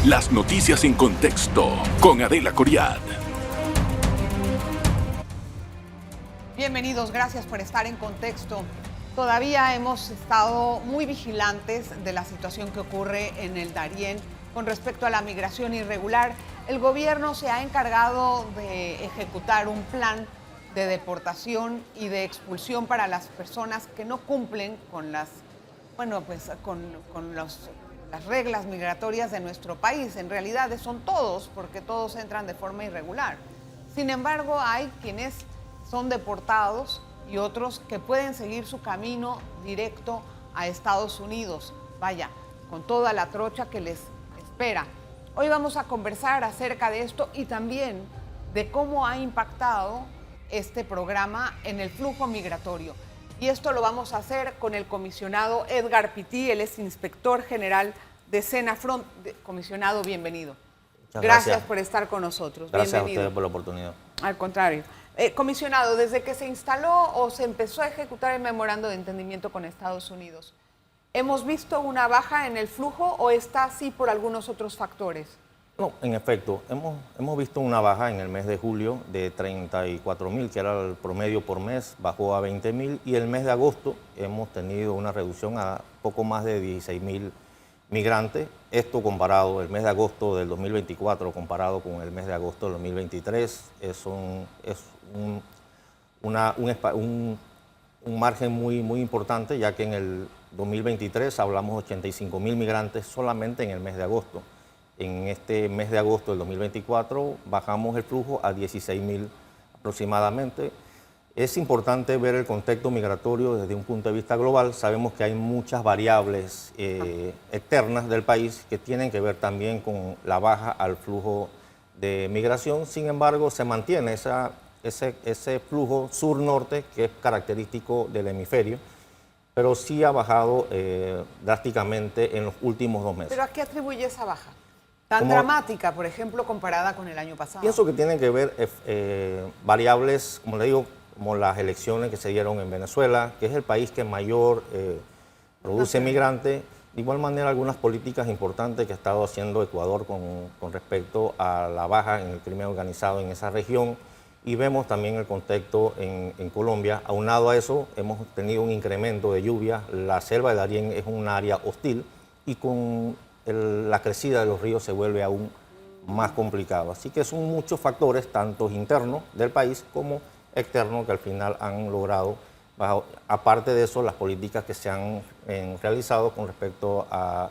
Las noticias en contexto con Adela Coriad. Bienvenidos, gracias por estar en contexto. Todavía hemos estado muy vigilantes de la situación que ocurre en el Darién con respecto a la migración irregular. El gobierno se ha encargado de ejecutar un plan de deportación y de expulsión para las personas que no cumplen con las reglas migratorias de nuestro país. En realidad son todos, porque todos entran de forma irregular. Sin embargo, hay quienes son deportados y otros que pueden seguir su camino directo a Estados Unidos. Vaya, con toda la trocha que les espera. Hoy vamos a conversar acerca de esto y también de cómo ha impactado este programa en el flujo migratorio. Y esto lo vamos a hacer con el comisionado Edgar Pití, él es inspector general de Senafront. Comisionado, bienvenido. Gracias por estar con nosotros. Gracias bienvenido. a ustedes por la oportunidad. Al contrario. Comisionado, desde que se instaló o se empezó a ejecutar el memorando de entendimiento con Estados Unidos, ¿hemos visto una baja en el flujo o está así por algunos otros factores? No, en efecto, hemos visto una baja en el mes de julio de 34.000, que era el promedio por mes, bajó a 20.000, y el mes de agosto hemos tenido una reducción a poco más de 16.000 migrantes. Esto comparado, el mes de agosto del 2024 comparado con el mes de agosto del 2023, es un margen muy importante, ya que en el 2023 hablamos de 85.000 migrantes solamente en el mes de agosto. En este mes de agosto del 2024 bajamos el flujo a 16.000 aproximadamente. Es importante ver el contexto migratorio desde un punto de vista global. Sabemos que hay muchas variables externas del país que tienen que ver también con la baja al flujo de migración. Sin embargo, se mantiene ese flujo sur-norte que es característico del hemisferio, pero sí ha bajado drásticamente en los últimos 2 meses. ¿Pero a qué atribuye esa baja tan dramática, por ejemplo, comparada con el año pasado? Pienso que tienen que ver variables, como le digo, como las elecciones que se dieron en Venezuela, que es el país que mayor produce migrantes. De igual manera, algunas políticas importantes que ha estado haciendo Ecuador con respecto a la baja en el crimen organizado en esa región. Y vemos también el contexto en Colombia. Aunado a eso, hemos tenido un incremento de lluvias. La selva de Darién es un área hostil y con la crecida de los ríos se vuelve aún más complicado. Así que son muchos factores, tanto internos del país como externos, que al final han logrado, aparte de eso, las políticas que se han realizado con respecto a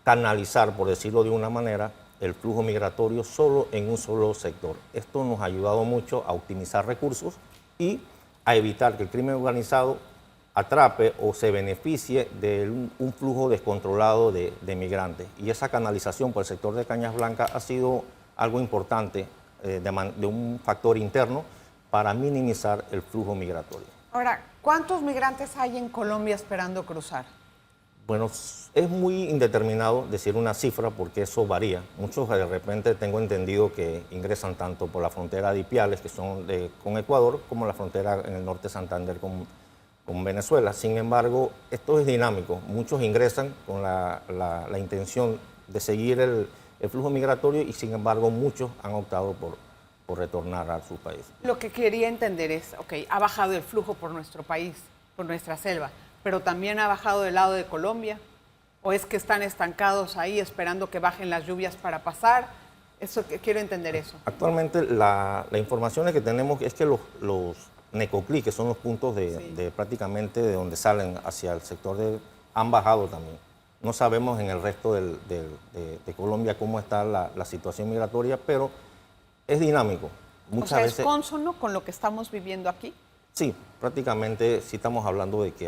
canalizar, por decirlo de una manera, el flujo migratorio solo en un solo sector. Esto nos ha ayudado mucho a optimizar recursos y a evitar que el crimen organizado atrape o se beneficie de un flujo descontrolado de migrantes. Y esa canalización por el sector de Cañas Blancas ha sido algo importante de un factor interno para minimizar el flujo migratorio. Ahora, ¿cuántos migrantes hay en Colombia esperando cruzar? Bueno, es muy indeterminado decir una cifra porque eso varía. Muchos de repente tengo entendido que ingresan tanto por la frontera de Ipiales, que son con Ecuador, como la frontera en el norte de Santander con Venezuela. Sin embargo, esto es dinámico. Muchos ingresan con la intención de seguir el flujo migratorio y sin embargo muchos han optado por retornar a su país. Lo que quería entender es, ha bajado el flujo por nuestro país, por nuestra selva, pero también ha bajado del lado de Colombia, o es que están estancados ahí esperando que bajen las lluvias para pasar. Quiero entender eso. Actualmente la información que tenemos es que los Necoclí, que son los puntos de prácticamente de donde salen hacia el sector han bajado también. No sabemos en el resto de Colombia cómo está la situación migratoria, pero es dinámico. Muchas veces, ¿es cónsono con lo que estamos viviendo aquí? Sí, prácticamente sí estamos hablando de que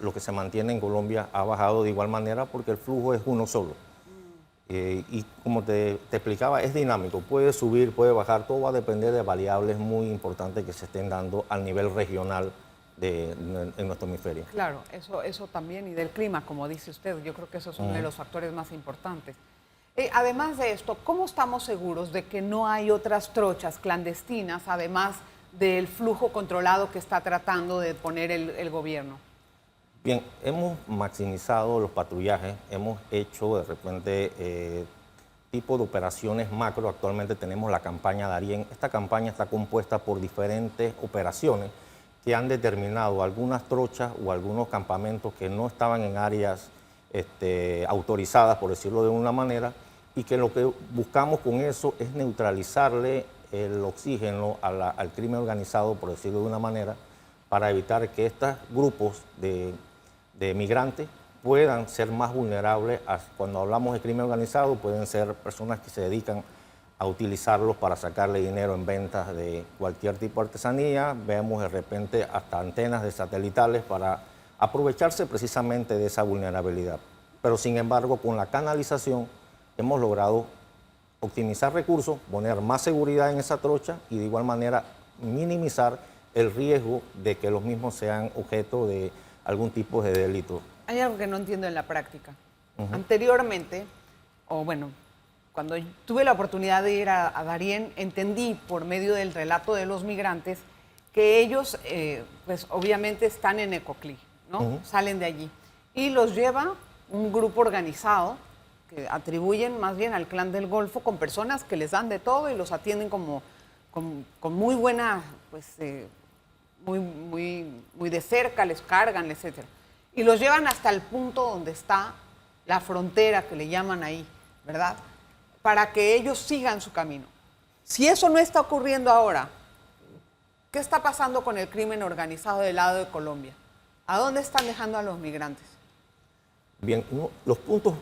lo que se mantiene en Colombia ha bajado de igual manera porque el flujo es uno solo. Y como te explicaba, es dinámico, puede subir, puede bajar, todo va a depender de variables muy importantes que se estén dando al nivel regional en nuestro hemisferio. Claro, eso también, y del clima, como dice usted, yo creo que esos son de los factores más importantes. Además de esto, ¿cómo estamos seguros de que no hay otras trochas clandestinas, además del flujo controlado que está tratando de poner el gobierno? Bien, hemos maximizado los patrullajes, hemos hecho de repente tipo de operaciones macro. Actualmente tenemos la campaña Darién. Esta campaña está compuesta por diferentes operaciones que han determinado algunas trochas o algunos campamentos que no estaban en áreas autorizadas, por decirlo de una manera, y que lo que buscamos con eso es neutralizarle el oxígeno al crimen organizado, por decirlo de una manera, para evitar que estos grupos de migrantes puedan ser más vulnerables. Cuando hablamos de crimen organizado, pueden ser personas que se dedican a utilizarlos para sacarle dinero en ventas de cualquier tipo de artesanía. Vemos de repente hasta antenas de satelitales para aprovecharse precisamente de esa vulnerabilidad. Pero sin embargo, con la canalización hemos logrado optimizar recursos, poner más seguridad en esa trocha y de igual manera minimizar el riesgo de que los mismos sean objeto de algún tipo de delito. Hay algo que no entiendo en la práctica. Anteriormente, o bueno, cuando tuve la oportunidad de ir a Darién, entendí por medio del relato de los migrantes que ellos, pues obviamente están en Ecoclí, ¿no? Salen de allí. Y los lleva un grupo organizado que atribuyen más bien al Clan del Golfo, con personas que les dan de todo y los atienden con muy buena, pues, muy de cerca, les cargan, etc. Y los llevan hasta el punto donde está la frontera, que le llaman ahí, ¿verdad? Para que ellos sigan su camino. Si eso no está ocurriendo ahora, ¿qué está pasando con el crimen organizado del lado de Colombia? ¿A dónde están dejando a los migrantes? Bien, los puntos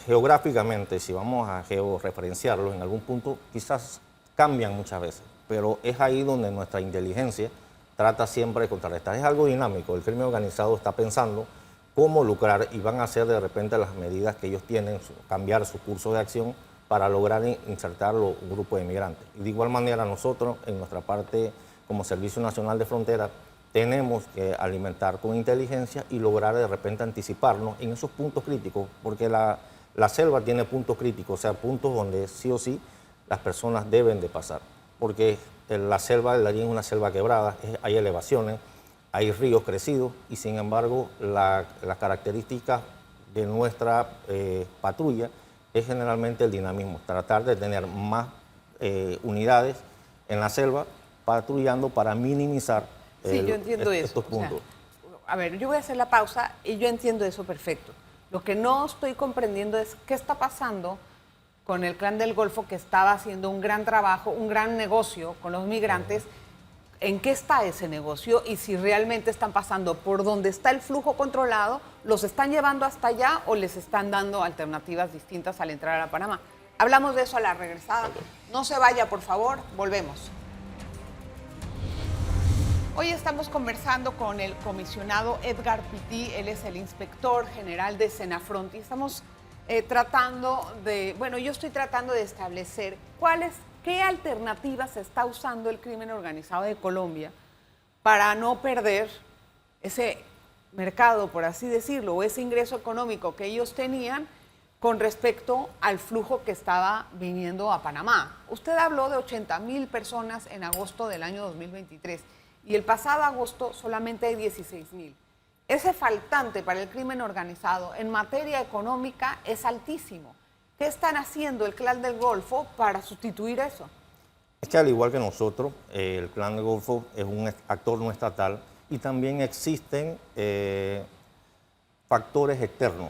geográficamente, si vamos a georreferenciarlos, en algún punto quizás cambian muchas veces, pero es ahí donde nuestra inteligencia trata siempre de contrarrestar. Es algo dinámico, el crimen organizado está pensando cómo lucrar y van a hacer de repente las medidas que ellos tienen, cambiar su curso de acción para lograr insertar un grupo de migrantes. Y de igual manera nosotros, en nuestra parte como Servicio Nacional de Frontera, tenemos que alimentar con inteligencia y lograr de repente anticiparnos en esos puntos críticos, porque la selva tiene puntos críticos, o sea, puntos donde sí o sí las personas deben de pasar, porque la selva de Darién es una selva quebrada, hay elevaciones, hay ríos crecidos y sin embargo las características de nuestra patrulla es generalmente el dinamismo, tratar de tener más unidades en la selva patrullando para minimizar yo entiendo estos puntos. O sea, a ver, yo voy a hacer la pausa y yo entiendo eso perfecto. Lo que no estoy comprendiendo es qué está pasando con el Clan del Golfo, que estaba haciendo un gran trabajo, un gran negocio con los migrantes. ¿En qué está ese negocio? Y si realmente están pasando por donde está el flujo controlado, ¿los están llevando hasta allá o les están dando alternativas distintas al entrar a Panamá? Hablamos de eso a la regresada. No se vaya, por favor, volvemos. Hoy estamos conversando con el comisionado Edgar Pití, él es el inspector general de Senafront y estamos yo estoy tratando de establecer qué alternativas está usando el crimen organizado de Colombia para no perder ese mercado, por así decirlo, o ese ingreso económico que ellos tenían con respecto al flujo que estaba viniendo a Panamá. Usted habló de 80,000 personas en agosto del año 2023 y el pasado agosto solamente hay 16,000. Ese faltante para el crimen organizado en materia económica es altísimo. ¿Qué están haciendo el Clan del Golfo para sustituir eso? Es que al igual que nosotros, el Clan del Golfo es un actor no estatal y también existen factores externos.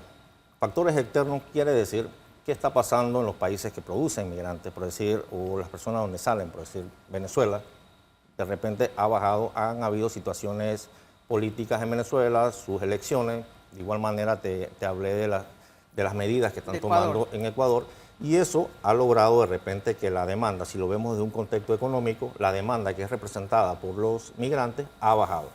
Factores externos quiere decir qué está pasando en los países que producen migrantes, por decir, o las personas donde salen, por decir, Venezuela. De repente ha bajado, han habido situaciones políticas en Venezuela, sus elecciones, de igual manera te hablé de las medidas que están tomando en Ecuador, y eso ha logrado de repente que la demanda, si lo vemos desde un contexto económico, la demanda que es representada por los migrantes ha bajado.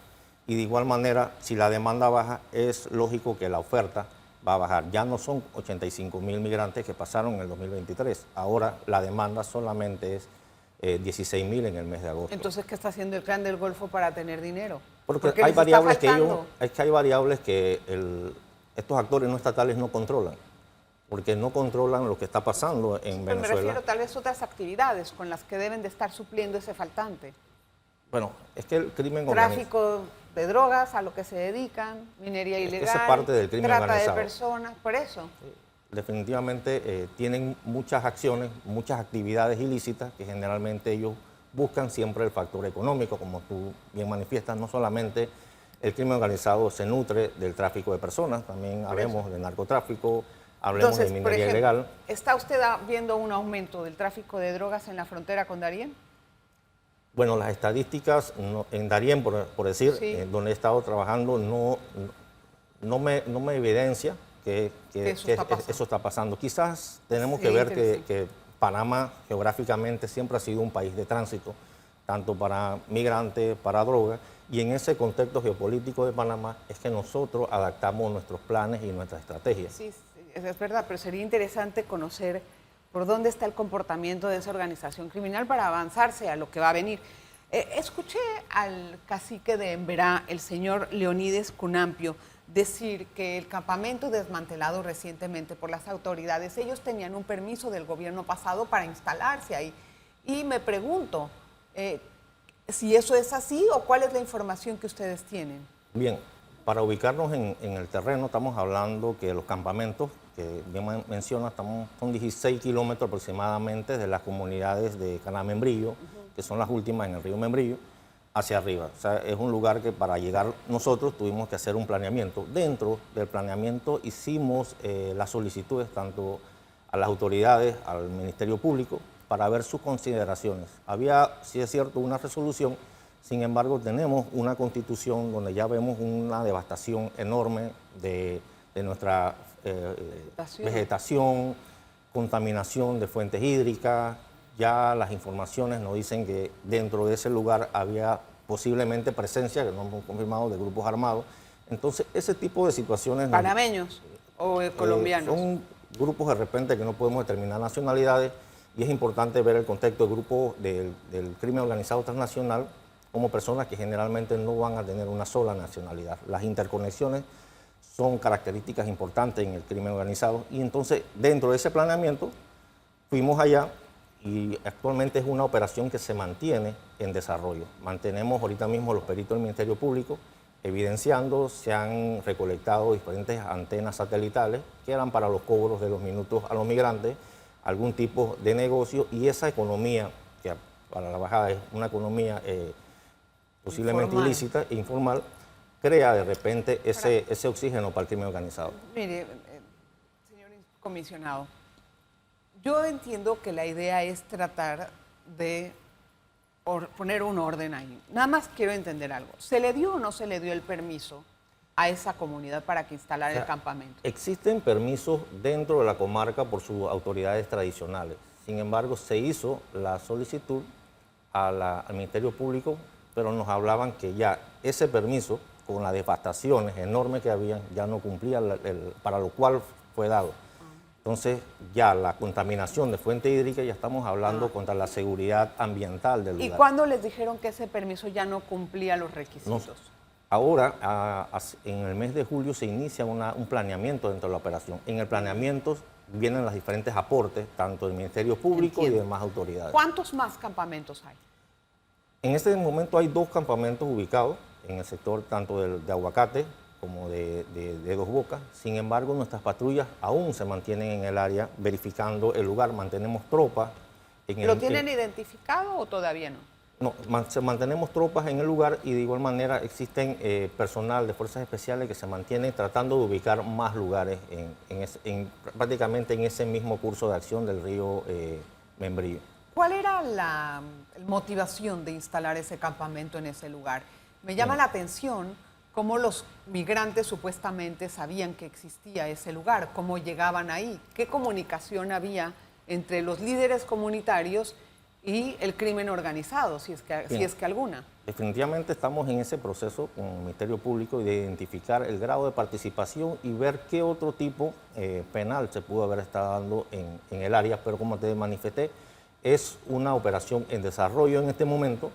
Y de igual manera, si la demanda baja, es lógico que la oferta va a bajar. Ya no son 85,000 migrantes que pasaron en el 2023, ahora la demanda solamente es 16,000 en el mes de agosto. Entonces, ¿qué está haciendo el Clan del Golfo para tener dinero? Porque hay variables que estos actores no estatales no controlan, porque no controlan lo que está pasando en Venezuela. Me refiero tal vez a otras actividades con las que deben de estar supliendo ese faltante. Bueno, es que el crimen tráfico de drogas a lo que se dedican, minería ilegal, Esa es parte del crimen trata organizado. de personas, por eso. Definitivamente tienen muchas acciones, muchas actividades ilícitas que generalmente ellos buscan siempre el factor económico, como tú bien manifiestas. No solamente el crimen organizado se nutre del tráfico de personas, también hablemos de narcotráfico, hablemos Entonces, de por minería ejemplo, ilegal. ¿está usted viendo un aumento del tráfico de drogas en la frontera con Darién? Bueno, las estadísticas en Darién, por decir, Sí. donde he estado trabajando, no me evidencia que eso está pasando. Quizás tenemos Sí, que ver interesante. que Panamá geográficamente siempre ha sido un país de tránsito, tanto para migrantes, para drogas, y en ese contexto geopolítico de Panamá es que nosotros adaptamos nuestros planes y nuestras estrategias. Sí, es verdad, pero sería interesante conocer por dónde está el comportamiento de esa organización criminal para avanzarse a lo que va a venir. Escuché al cacique de Emberá, el señor Leonides Cunampio, decir que el campamento desmantelado recientemente por las autoridades, ellos tenían un permiso del gobierno pasado para instalarse ahí. Y me pregunto si eso es así o cuál es la información que ustedes tienen. Bien, para ubicarnos en el terreno, estamos hablando que los campamentos, que bien menciona, son 16 kilómetros aproximadamente de las comunidades de Cana Membrillo, que son las últimas en el río Membrillo, hacia arriba. O sea, es un lugar que para llegar nosotros tuvimos que hacer un planeamiento. Dentro del planeamiento hicimos las solicitudes tanto a las autoridades, al Ministerio Público, para ver sus consideraciones. Había, sí es cierto, una resolución, sin embargo tenemos una constitución donde ya vemos una devastación enorme de nuestra vegetación, contaminación de fuentes hídricas. Ya las informaciones nos dicen que dentro de ese lugar había posiblemente presencia, que no hemos confirmado, de grupos armados. Entonces, ese tipo de situaciones... ¿Panameños o colombianos? Son grupos de repente que no podemos determinar nacionalidades y es importante ver el contexto de grupos del crimen organizado transnacional como personas que generalmente no van a tener una sola nacionalidad. Las interconexiones son características importantes en el crimen organizado y entonces dentro de ese planeamiento fuimos allá y actualmente es una operación que se mantiene en desarrollo. Mantenemos ahorita mismo los peritos del Ministerio Público evidenciando, se han recolectado diferentes antenas satelitales que eran para los cobros de los minutos a los migrantes, algún tipo de negocio y esa economía, que para la bajada es una economía posiblemente ilícita e informal, crea de repente ese oxígeno para el crimen organizado. Mire, señor comisionado, yo entiendo que la idea es tratar de poner un orden ahí. Nada más quiero entender algo. ¿Se le dio o no se le dio el permiso a esa comunidad para que instalara el campamento? Existen permisos dentro de la comarca por sus autoridades tradicionales. Sin embargo, se hizo la solicitud al Ministerio Público, pero nos hablaban que ya ese permiso, con las devastaciones enormes que habían, ya no cumplía para lo cual fue dado. Entonces, ya la contaminación de fuente hídrica, ya estamos hablando contra la seguridad ambiental del lugar. ¿Y cuándo les dijeron que ese permiso ya no cumplía los requisitos? Ahora, en el mes de julio, se inicia un planeamiento dentro de la operación. En el planeamiento vienen los diferentes aportes, tanto del Ministerio Público y de demás autoridades. ¿Cuántos más campamentos hay? En este momento hay 2 campamentos ubicados en el sector tanto de Aguacate como de Dos Bocas. Sin embargo, nuestras patrullas aún se mantienen en el área verificando el lugar. Mantenemos tropas. ¿Lo tienen identificado o todavía no? No, mantenemos tropas en el lugar y de igual manera existen personal de fuerzas especiales que se mantienen tratando de ubicar más lugares prácticamente en ese mismo curso de acción del río Membrillo. ¿Cuál era la motivación de instalar ese campamento en ese lugar? Me llama la atención cómo los migrantes supuestamente sabían que existía ese lugar, cómo llegaban ahí, qué comunicación había entre los líderes comunitarios y el crimen organizado, si es que alguna. Definitivamente estamos en ese proceso con el Ministerio Público de identificar el grado de participación y ver qué otro tipo penal se pudo haber estado dando en el área, pero como te manifesté, es una operación en desarrollo en este momento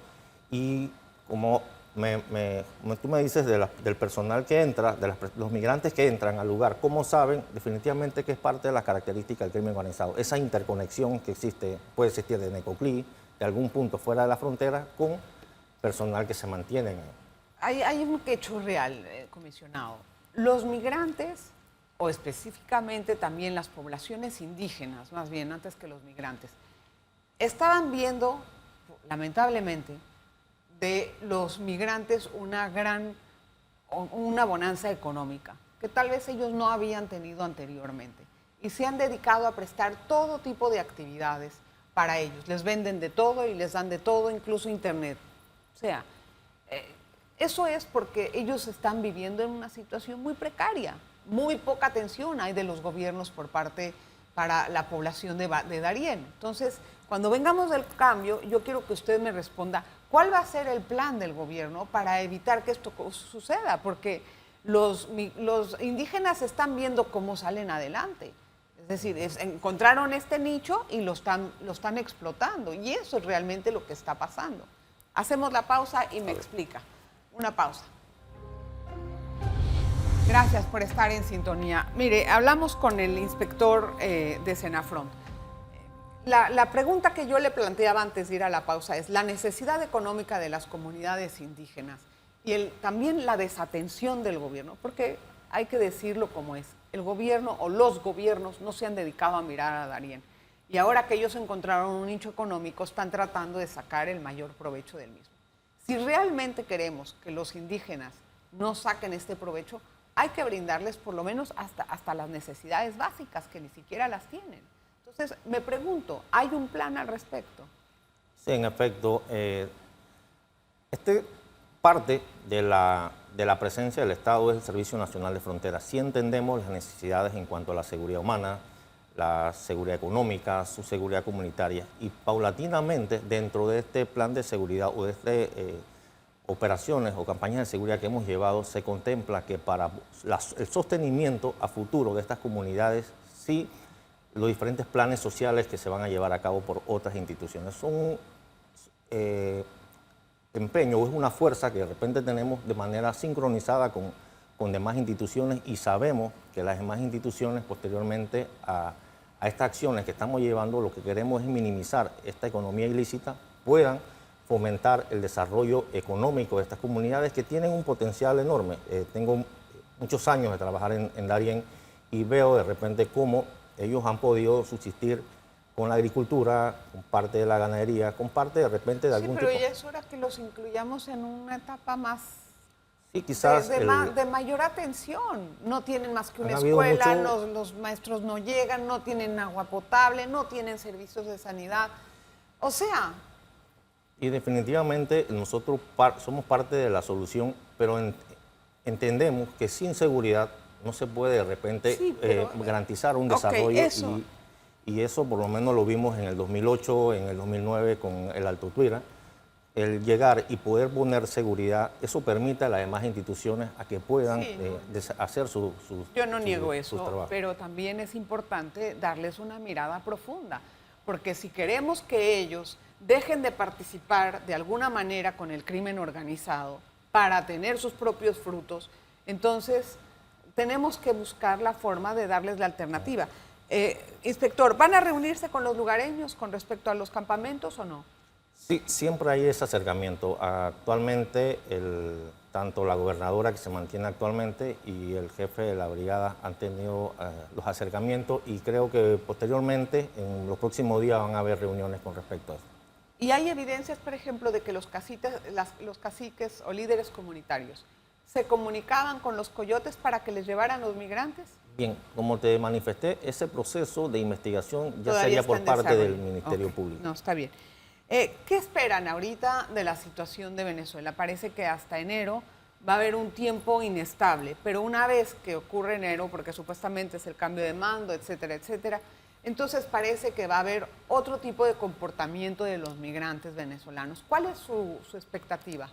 y como tú me dices del personal que entra, de los migrantes que entran al lugar, ¿cómo saben? Definitivamente que es parte de las características del crimen organizado. Esa interconexión que existe, puede existir de Necoclí, de algún punto fuera de la frontera, con personal que se mantienen. hay un hecho real, comisionado. Los migrantes, o específicamente también las poblaciones indígenas, más bien antes que los migrantes, estaban viendo, lamentablemente, de los migrantes una bonanza económica que tal vez ellos no habían tenido anteriormente y se han dedicado a prestar todo tipo de actividades para ellos. Les venden de todo y les dan de todo, incluso internet. O sea, eso es porque ellos están viviendo en una situación muy precaria. Muy poca atención hay de los gobiernos para la población de Darién. Entonces, cuando vengamos del cambio, yo quiero que usted me responda cuál va a ser el plan del gobierno para evitar que esto suceda, porque los indígenas están viendo cómo salen adelante. Es decir, encontraron este nicho y lo están explotando, y eso es realmente lo que está pasando. Hacemos la pausa y me explica. Una pausa. Gracias por estar en sintonía. Mire, hablamos con el inspector de Senafront. La pregunta que yo le planteaba antes de ir a la pausa es la necesidad económica de las comunidades indígenas y también la desatención del gobierno, porque hay que decirlo como es. El gobierno o los gobiernos no se han dedicado a mirar a Darién. Y ahora que ellos encontraron un nicho económico, están tratando de sacar el mayor provecho del mismo. Si realmente queremos que los indígenas no saquen este provecho, hay que brindarles por lo menos hasta las necesidades básicas, que ni siquiera las tienen. Entonces, me pregunto, ¿hay un plan al respecto? Sí, en efecto. Parte de la presencia del Estado es el Servicio Nacional de Fronteras. Sí entendemos las necesidades en cuanto a la seguridad humana, la seguridad económica, su seguridad comunitaria. Y paulatinamente, dentro de este plan de seguridad o de operaciones o campañas de seguridad que hemos llevado, se contempla que para el sostenimiento a futuro de estas comunidades, sí, los diferentes planes sociales que se van a llevar a cabo por otras instituciones son empeño o es una fuerza que de repente tenemos de manera sincronizada con demás instituciones, y sabemos que las demás instituciones posteriormente a estas acciones que estamos llevando, lo que queremos es minimizar esta economía ilícita, puedan fomentar el desarrollo económico de estas comunidades que tienen un potencial enorme. Tengo muchos años de trabajar en Darién y veo de repente cómo ellos han podido subsistir con la agricultura, con parte de la ganadería, con parte de repente de algún tipo. Sí, pero ya es hora que los incluyamos en una etapa más sí, quizás de mayor atención. No tienen más que una escuela, los maestros no llegan, no tienen agua potable, no tienen servicios de sanidad. O sea... Y definitivamente nosotros somos parte de la solución, pero entendemos que sin seguridad no se puede de repente garantizar un desarrollo. Y eso por lo menos lo vimos en el 2008, en el 2009 con el Alto Tuira. El llegar y poder poner seguridad, eso permite a las demás instituciones a que puedan hacer su Yo no niego eso, pero también es importante darles una mirada profunda, porque si queremos que ellos dejen de participar de alguna manera con el crimen organizado para tener sus propios frutos, entonces tenemos que buscar la forma de darles la alternativa. Inspector, ¿van a reunirse con los lugareños con respecto a los campamentos o no? Sí, siempre hay ese acercamiento. Actualmente, tanto la gobernadora que se mantiene actualmente y el jefe de la brigada han tenido los acercamientos, y creo que posteriormente, en los próximos días, van a haber reuniones con respecto a eso. ¿Y hay evidencias, por ejemplo, de que los caciques o líderes comunitarios se comunicaban con los coyotes para que les llevaran los migrantes? Bien, como te manifesté, ese proceso de investigación ya sería por parte del Ministerio Público. No, está bien. ¿Qué esperan ahorita de la situación de Venezuela? Parece que hasta enero va a haber un tiempo inestable, pero una vez que ocurre enero, porque supuestamente es el cambio de mando, etcétera, etcétera, entonces parece que va a haber otro tipo de comportamiento de los migrantes venezolanos. ¿Cuál es su expectativa?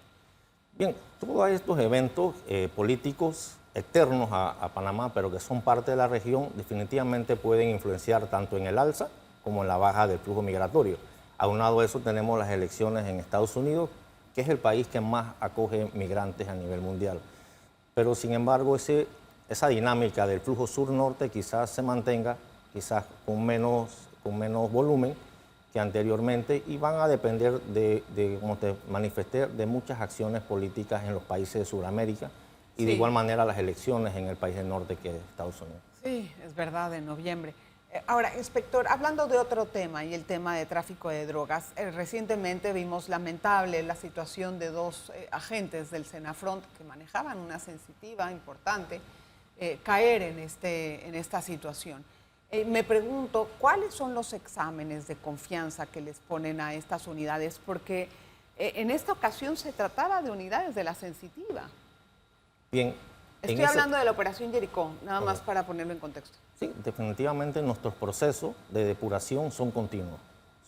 Bien, todos estos eventos políticos externos a Panamá, pero que son parte de la región, definitivamente pueden influenciar tanto en el alza como en la baja del flujo migratorio. Aunado a eso, tenemos las elecciones en Estados Unidos, que es el país que más acoge migrantes a nivel mundial. Pero, sin embargo, esa dinámica del flujo sur-norte quizás se mantenga, quizás con menos volumen, que anteriormente y van a depender como te manifesté, de muchas acciones políticas en los países de Sudamérica y de igual manera las elecciones en el país del norte que es Estados Unidos. Sí, es verdad, en noviembre. Ahora, inspector, hablando de otro tema y el tema de tráfico de drogas, recientemente vimos lamentable la situación de dos agentes del Senafront que manejaban una sensitiva importante caer en esta situación. Me pregunto, ¿cuáles son los exámenes de confianza que les ponen a estas unidades? Porque en esta ocasión se trataba de unidades de la sensitiva. Bien. Estoy hablando de la Operación Jericó, nada más para ponerlo en contexto. Sí, definitivamente nuestros procesos de depuración son continuos,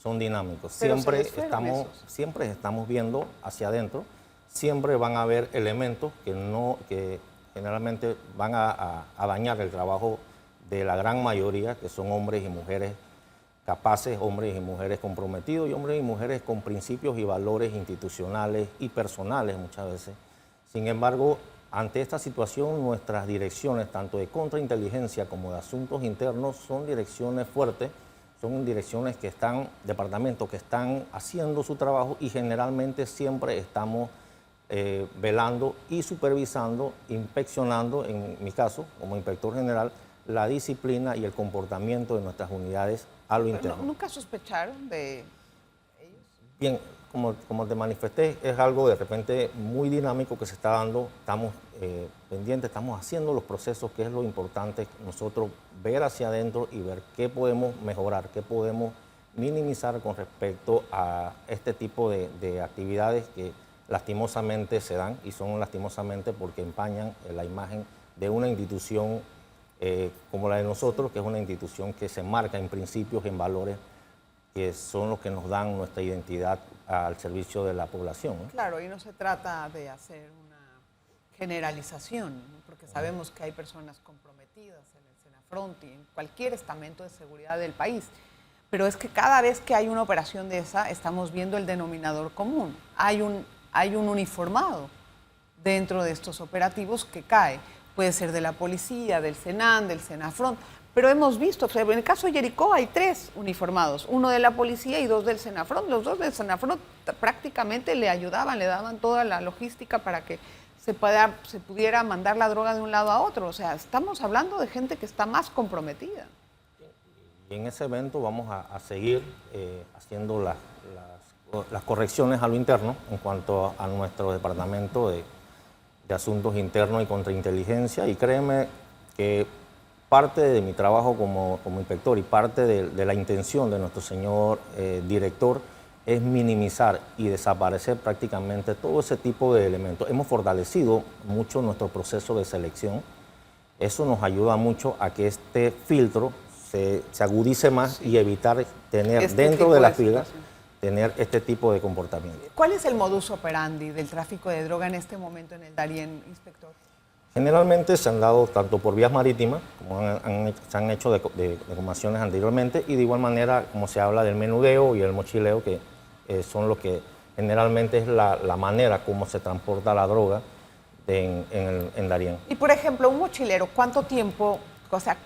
son dinámicos. Siempre estamos viendo hacia adentro, siempre van a haber elementos que generalmente van a dañar el trabajo de la gran mayoría, que son hombres y mujeres capaces, hombres y mujeres comprometidos y hombres y mujeres con principios y valores institucionales y personales muchas veces. Sin embargo, ante esta situación, nuestras direcciones, tanto de contrainteligencia como de asuntos internos, son direcciones fuertes, son direcciones que están, departamentos que están haciendo su trabajo y generalmente siempre estamos velando y supervisando, inspeccionando, en mi caso, como inspector general, la disciplina y el comportamiento de nuestras unidades a lo interno. ¿Nunca sospecharon de ellos? Bien, como te manifesté, es algo de repente muy dinámico que se está dando. Estamos pendientes, estamos haciendo los procesos, que es lo importante, nosotros ver hacia adentro y ver qué podemos mejorar, qué podemos minimizar con respecto a este tipo de actividades que lastimosamente se dan y son lastimosamente porque empañan la imagen de una institución como la de nosotros, que es una institución que se marca en principios, en valores que son los que nos dan nuestra identidad al servicio de la población, ¿no? Claro, y no se trata de hacer una generalización, ¿no? Porque sabemos que hay personas comprometidas en el Senafront y en cualquier estamento de seguridad del país, pero es que cada vez que hay una operación de esa, estamos viendo el denominador común. Hay un uniformado dentro de estos operativos que cae. Puede ser de la policía, del Senan, del Senafront, pero hemos visto, en el caso de Jericó hay 3 uniformados, 1 de la policía y 2 del Senafront. Los 2 del Senafront prácticamente le ayudaban, le daban toda la logística para que se pudiera mandar la droga de un lado a otro. O sea, estamos hablando de gente que está más comprometida. Y en ese evento vamos a seguir haciendo las correcciones a lo interno en cuanto a nuestro departamento de asuntos internos y contrainteligencia, y créeme que parte de mi trabajo como inspector y parte de la intención de nuestro señor director es minimizar y desaparecer prácticamente todo ese tipo de elementos. Hemos fortalecido mucho nuestro proceso de selección. Eso nos ayuda mucho a que este filtro se agudice más y evitar tener dentro de las filas tener este tipo de comportamiento. ¿Cuál es el modus operandi del tráfico de droga en este momento en el Darién, inspector? Generalmente se han dado tanto por vías marítimas, como se han hecho decomisiones anteriormente, y de igual manera como se habla del menudeo y el mochileo, que son lo que generalmente es la manera como se transporta la droga en Darién. Y por ejemplo, un mochilero, ¿cuánto tiempo, o sea,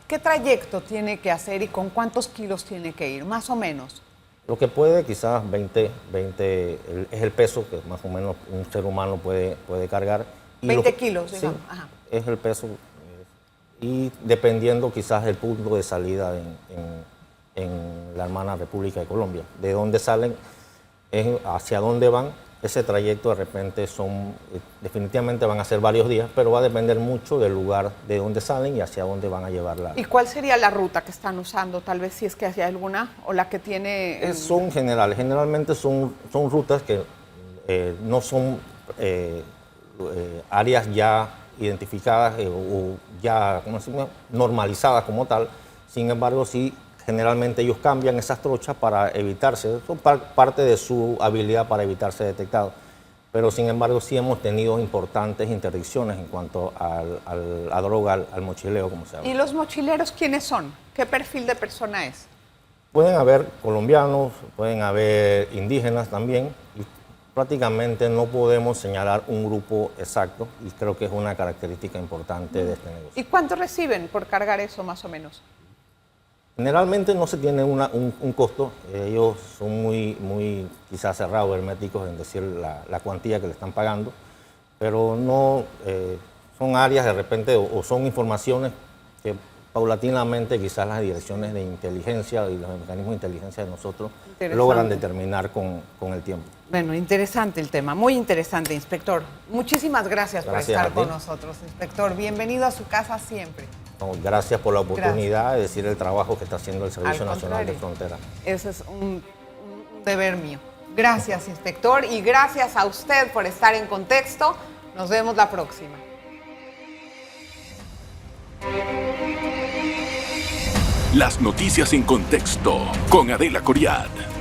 qué trayecto tiene que hacer y con cuántos kilos tiene que ir, más o menos? Lo que puede, quizás 20 es el peso que más o menos un ser humano puede cargar. 20 kilos, digamos. Sí, ajá. Es el peso. Y dependiendo quizás del punto de salida en la hermana República de Colombia. De dónde salen, hacia dónde van. Ese trayecto de repente definitivamente van a ser varios días, pero va a depender mucho del lugar de dónde salen y hacia dónde van a llevarla. ¿Y cuál sería la ruta que están usando? Tal vez si es que hay alguna, o la que tiene... Son generales, generalmente son rutas que no son áreas ya identificadas o ya normalizadas como tal. Sin embargo, sí, generalmente ellos cambian esas trochas para evitarse, son parte de su habilidad para evitarse detectados. Pero sin embargo sí hemos tenido importantes interdicciones en cuanto a la droga, al mochileo, como se llama. ¿Y los mochileros quiénes son? ¿Qué perfil de persona es? Pueden haber colombianos, pueden haber indígenas también, y prácticamente no podemos señalar un grupo exacto, y creo que es una característica importante de este negocio. ¿Y cuánto reciben por cargar eso más o menos? Generalmente no se tiene un costo, ellos son muy quizás cerrados, herméticos en decir la cuantía que le están pagando, pero no son áreas de repente o son informaciones que paulatinamente quizás las direcciones de inteligencia y los mecanismos de inteligencia de nosotros logran determinar con el tiempo. Bueno, interesante el tema, muy interesante, inspector. Muchísimas gracias por estar con nosotros, inspector. Bienvenido a su casa siempre. No, gracias por la oportunidad de decir el trabajo que está haciendo el Servicio Nacional de Frontera. Ese es un deber mío. Gracias, inspector, y gracias a usted por estar en Contexto. Nos vemos la próxima. Las noticias en contexto con Adela Coriad.